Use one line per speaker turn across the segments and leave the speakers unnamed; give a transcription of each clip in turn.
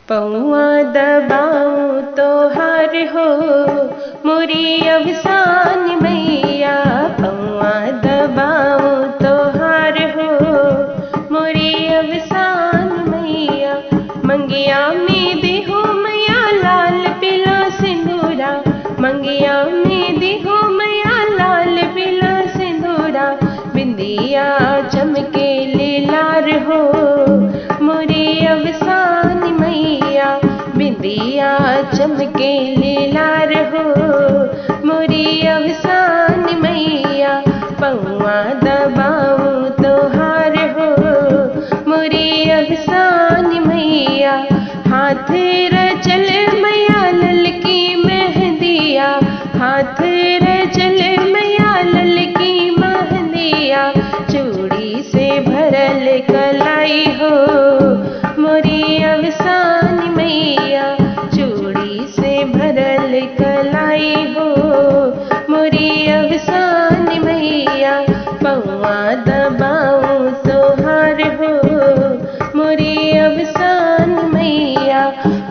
पौआ दबाऊं तो हार हो मोरी अवसान मैया। पौआ दबाऊं तो हार हो मोरी अवसान मैया। मंगिया में देहो मैया लाल पीला सिंदूरा। मंगिया में देहो मैया लाल पीला सिंदूरा। बिंदिया चमके लीलार हो मोरी अवसान मैया। बिंदिया चमके लीलार हो मोरी अवसान मैया। पौआ दबाऊं तो हार हो मोरी अवसान मैया। हाथ रचल मैया ललकी मेहंदिया। हाथ रचल मैया ललकी मेहंदिया। चूड़ी से भरल कलाई हो मोरी अवसान मैया। चूड़ी से भरल कलाई हो मोरी अवसान मैया। पौआ दबाऊं तो हार हो मोरी अवसान मैया।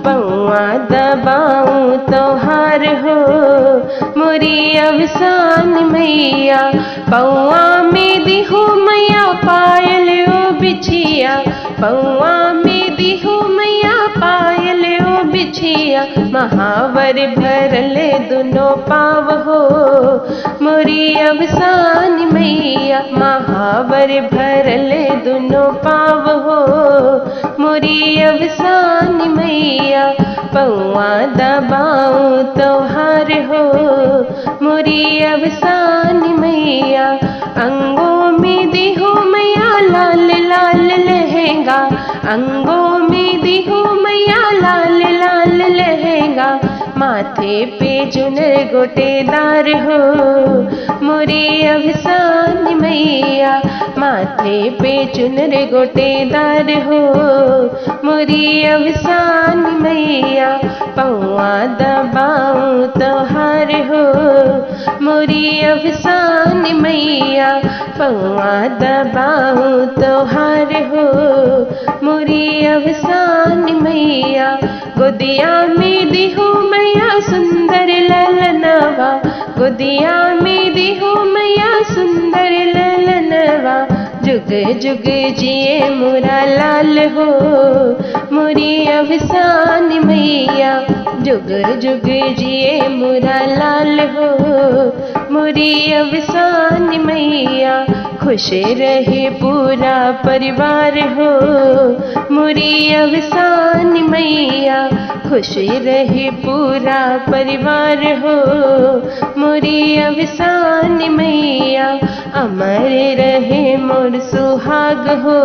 पौआ दबाऊं तो हार हो मोरी अवसान मैया। पौआ में दिहो मैया पायल ओ बिछिया। पौआ में दिहो मैया पायल ओ बिछिया। महावर भरल दुनो पाव हो मोरी अवसान मैया। महावर भरल दुनो पाव हो मोरी अवसान मैया। पौआ दबाऊं तो हार हो मोरी अवसान मैया। अंगों में दिहो मैया लाल लाल लहंगा। अंगों में दिहो मैया लाल लाल लहंगा। माथे पे चुनर गोटेदार हो मोरी अवसान मैया। माथे पे चुनर गोटेदार हो मोरी अवसान मैया। पौआ दबाऊं तो हार हो मोरी अवसान मैया। पौआ दबाऊं तो हार हो मोरी अवसान मैया। गोदिया में दिहो मैया सुंदर ललनवा। गोदिया में दिहो मैया सुंदर ललनवा। जुग जुग जिए मोरा लाल हो मोरी अवसान मैया। जुग जुग जिए मोरा लाल हो मोरी अवसान मैया। खुश रहे पूरा परिवार हो मोरी अवसान मैया। खुश रहे पूरा परिवार हो मोरी अवसान मैया। अमर रहे मोर सुहाग हो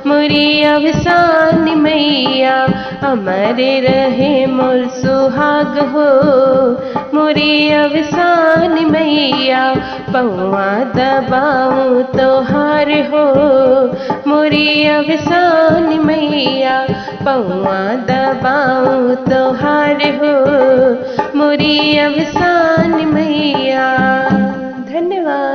मोरी अवसान मैया। अमर रहे मोर सुहाग हो मोरी अवसान मैया। पौआ दबाऊं तो हार हो मोरी अवसान मैया। पौआ दबाऊं तो हार हो मोरी अवसान मैया। धन्यवाद।